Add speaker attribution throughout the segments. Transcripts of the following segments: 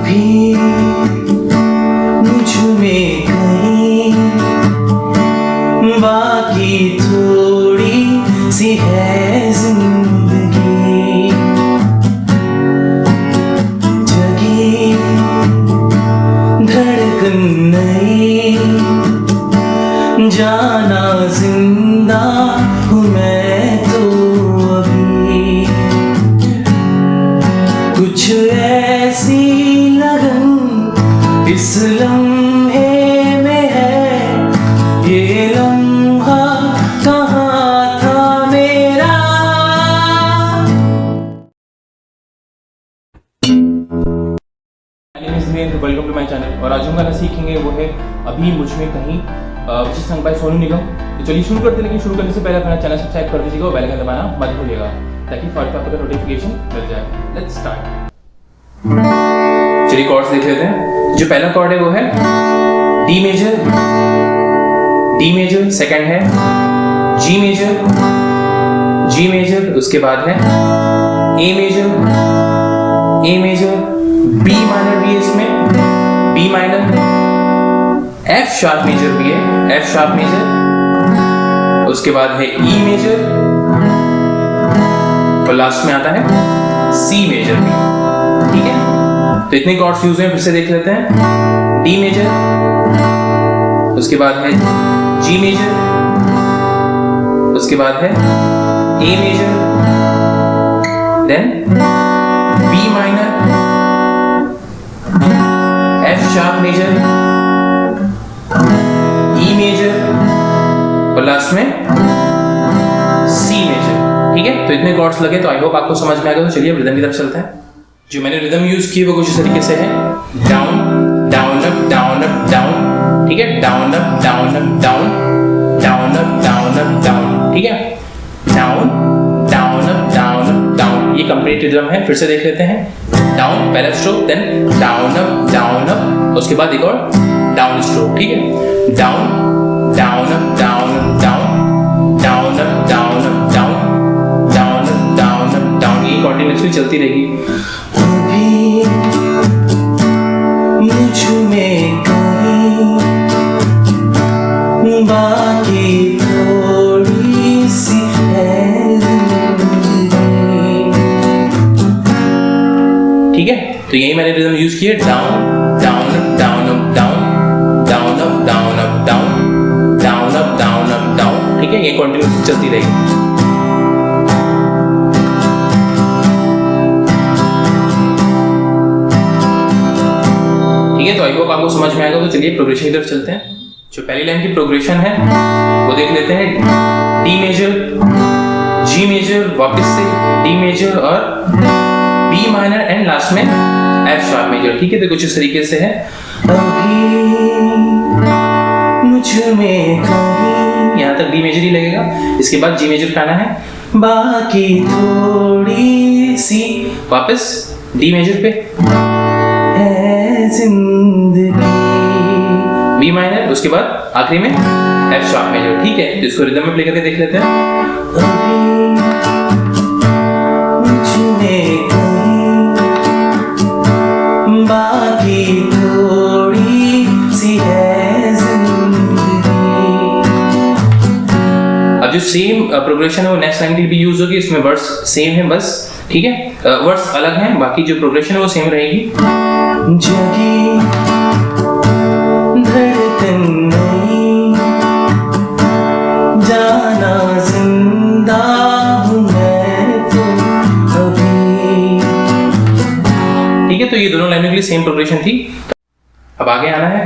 Speaker 1: अभी मुझ में कहीं बाकी थोड़ी सी है जिंदगी, जगी धड़कन नई, जाना जिंदा हूँ मैं तो अभी। कुछ ऐसी लगन इस लम्हे में है, ये लम्हा कहाँ था मेरा।
Speaker 2: Welcome to my channel. और आज हम गाना सीखेंगे वो है अभी मुझ में कहीं, which is sung by Sonu Nigam. तो चलिए शुरू करते हैं, लेकिन शुरू करने से पहले अपना चैनल सब्सक्राइब कर दीजिएगा और बेल आइकन दबाना मत भूलिएगा ताकि फर्स्ट आपको नोटिफिकेशन मिल जाए। Let's start. चलिए कॉर्ड्स देख लेते हैं। जो पहला कॉर्ड है वो है डी मेजर, सेकंड है जी मेजर, उसके बाद है ए मेजर, बी माइनर भी है इसमें, B minor, F sharp major भी है, एफ शार्प मेजर, उसके बाद है ई मेजर और लास्ट में आता है सी मेजर भी। ठीक है, तो इतने कॉर्ड्स यूज हैं, फिर से देख लेते हैं। डी मेजर, उसके बाद है जी मेजर, उसके बाद है A major, then B minor, F sharp major, E major और लास्ट में सी मेजर। ठीक है, तो इतने कॉर्ड्स लगे, तो आई होप आपको समझ में आ गया। तो चलिए रिदम की तरफ चलते हैं। जो मैंने रिदम यूज की वो कुछ इस तरीके से है, down down up down up down. ठीक है, down up down up down, down up down up down. ठीक है, down down up down up down, ये कंप्लीट रिदम है। फिर से देख लेते हैं। डाउन पहला स्ट्रोक, देन डाउन अप, उसके बाद एक और डाउन स्ट्रोक। ठीक है, down down up down up down, down up down up down, down up down up down, ये कंटिन्यूअसली चलती रहेगी।
Speaker 1: अभी मुझ में कहीं बाकी थोड़ी सी है जिंदगी।
Speaker 2: ठीक है, तो यही मैंने रिदम यूज किया, down down up down up down, down up down up down, down up down up down. ठीक है, ये कंटिन्यूअसली चलती रहेगी। ठीक है, तो आई होप आपको समझ में आएगा। तो चलिए प्रोग्रेशन की तरफ चलते हैं। जो पहली लाइन की प्रोग्रेशन है वो देख लेते हैं। डी मेजर, जी मेजर, वापस से डी मेजर और बी माइनर एंड लास्ट में एफ शार्प मेजर। ठीक है, तो कुछ इस तरीके से है।
Speaker 1: अभी मुझ में कहीं,
Speaker 2: यहाँ तक डी मेजर ही लगेगा, इसके बाद जी मेजर गाना है,
Speaker 1: बाकी थोड़ी सी
Speaker 2: वापस डी मेजर पे
Speaker 1: है जिंदगी।
Speaker 2: बी माइनर, उसके बाद आखिरी में एफ शार्प मेजर। ठीक है, तो इसको रिदम में प्ले करके देख लेते हैं।
Speaker 1: अभी मुझ में कहीं बाकी थोड़ी सी है जिंदगी।
Speaker 2: अब जो सेम प्रोग्रेशन है वो नेक्स्ट लाइन के लिए भी यूज होगी। इसमें वर्ड्स सेम है बस। ठीक है, वर्ड्स अलग हैं, बाकी जो प्रोग्रेशन है वो सेम रहेगी।
Speaker 1: जगी धड़कन नई, जाना जिंदा हूँ मैं तो अभी।
Speaker 2: ठीक है, तो ये दोनों लाइनों के लिए सेम प्रोग्रेशन थी। अब आगे आना है।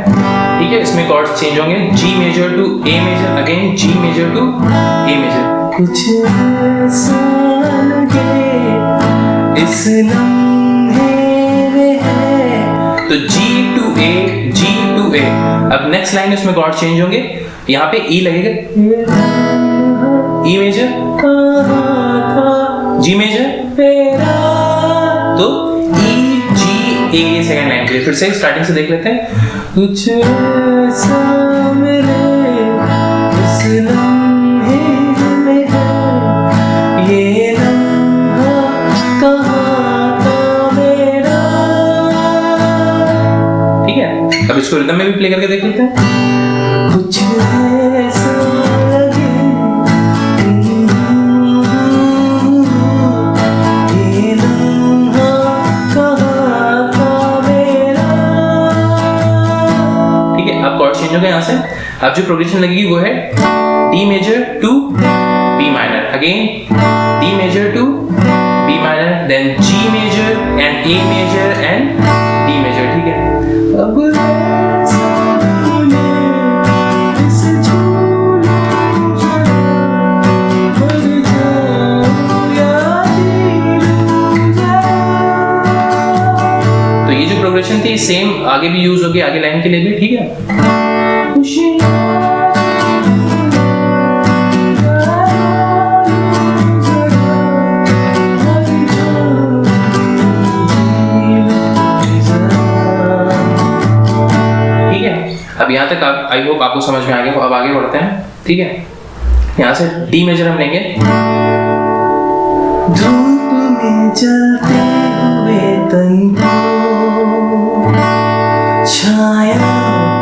Speaker 2: ठीक है, इसमें कॉर्ड्स चेंज होंगे, G major to A major, again G major to A major.
Speaker 1: कुछ ऐसा लगे इस लम्हे में है,
Speaker 2: तो जी टू ए। अब नेक्स्ट लाइन उसमें कॉर्ड चेंज होंगे, यहाँ पे ई लगेगा, ई मेजर, जी मेजर, तो ई जी ए, सेकंड लाइन के। फिर से स्टार्टिंग से देख लेते हैं।
Speaker 1: कुछ ऐसा मेरे इस लम्हे में है, ये लम्हा कहाँ था मेरा।
Speaker 2: अब इसको रिदम में भी प्ले करके देख लेते हैं।
Speaker 1: कुछ ऐसा लगे ये लम्हा कहाँ था मेरा।
Speaker 2: ठीक है, अब कॉर्ड चेंज हो गया यहाँ से। अब जो प्रोग्रेशन लगेगी वो है D major to B minor, again D major to B minor, then G major and A major and D major. ठीक है,
Speaker 1: अब ऐसा भूले इस झूले जरा, मर जाऊं या जी लूं जरा।
Speaker 2: तो ये जो प्रोग्रेशन थी सेम आगे भी यूज होगी, आगे लाइन के लिए भी। ठीक है, अब यहाँ तक आप आई होप आपको समझ में आ गया। अब आगे बढ़ते हैं। ठीक है, यहाँ से डी मेजर हम लेंगे।
Speaker 1: धूप में जलते हुए तन को छाया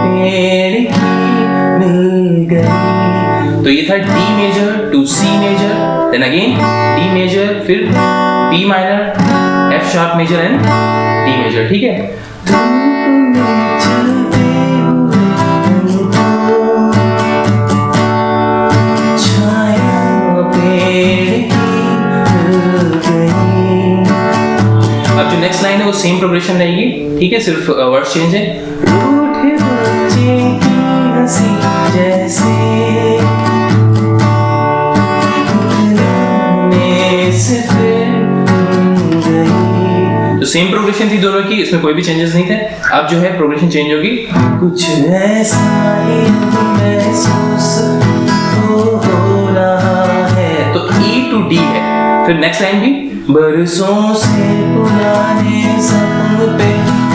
Speaker 1: पेड़ की मिल गई।
Speaker 2: तो ये था D major to C major, then again D major, फिर B minor, F sharp major and D major. ठीक है,
Speaker 1: धूप में जलते हुए तन को छाया पेड़ की मिल गई।
Speaker 2: अब जो नेक्स्ट लाइन है वो सेम प्रोग्रेशन रहेगी। ठीक है, सिर्फ वर्ड्स चेंज है।
Speaker 1: रूठे बच्चे की हंसी जैसे उठने से फिर थम गई।
Speaker 2: तो सेम प्रोग्रेशन थी दोनों की, इसमें कोई भी चेंजेस नहीं थे। अब जो है प्रोग्रेशन चेंज होगी।
Speaker 1: कुछ ऐसा ही महसूस हो रहा है।
Speaker 2: तो ई टू डी है, फिर नेक्स्ट लाइन भी
Speaker 1: बरसों से पुराने सपन पे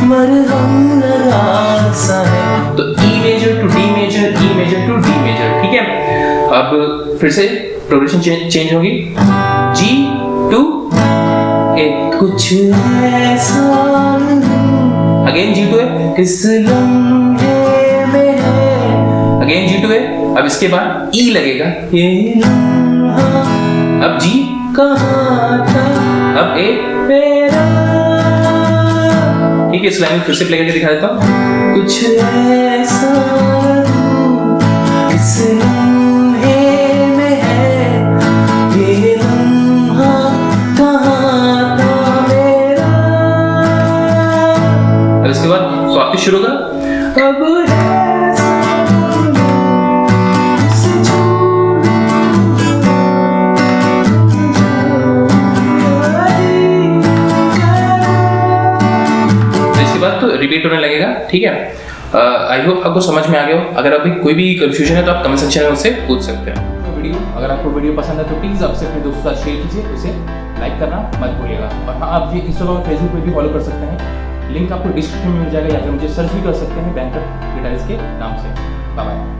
Speaker 1: मरहम लगा सा है।
Speaker 2: तो E major to D major, E major to D major. ठीक है, अब फिर से प्रोग्रेशन चेंज होगी। जी टू ए,
Speaker 1: कुछ ऐसा
Speaker 2: अगेन जी टू है,
Speaker 1: इस लम्हे में है।
Speaker 2: अगेन जी टू है। अब इसके बाद ई लगेगा,
Speaker 1: ये लम्हा
Speaker 2: अब जी,
Speaker 1: कहाँ था
Speaker 2: अब ए।
Speaker 1: मेरा।
Speaker 2: ठीक है, इस लाइन में फिर से प्ले करके दिखा देता हूँ।
Speaker 1: कुछ ऐसा इस लम्हे में है, ये लम्हा कहाँ था मेरा।
Speaker 2: अब इसके बाद वापस शुरू होगा।
Speaker 1: अब ऐसा इस झूले
Speaker 2: तो इसके बाद तो रिपीट होने लगेगा। ठीक है, आई होप आपको समझ में आ गया हो। अगर अभी कोई भी कंफ्यूजन है तो आप कमेंट सेक्शन में मुझसे पूछ सकते हैं। वीडियो अगर आपको वीडियो पसंद है तो प्लीज़ आपसे अपने दोस्तों के साथ शेयर कीजिए, उसे लाइक करना मत भूलिएगा। और हाँ, आप ये इंस्टाग्राम और फेसबुक पे भी फॉलो कर सकते हैं, लिंक आपको डिस्क्रिप्शन में मिल जाएगा, या फिर मुझे सर्च भी कर सकते हैं बैंकर गिटारिस्ट के नाम से। Bye bye.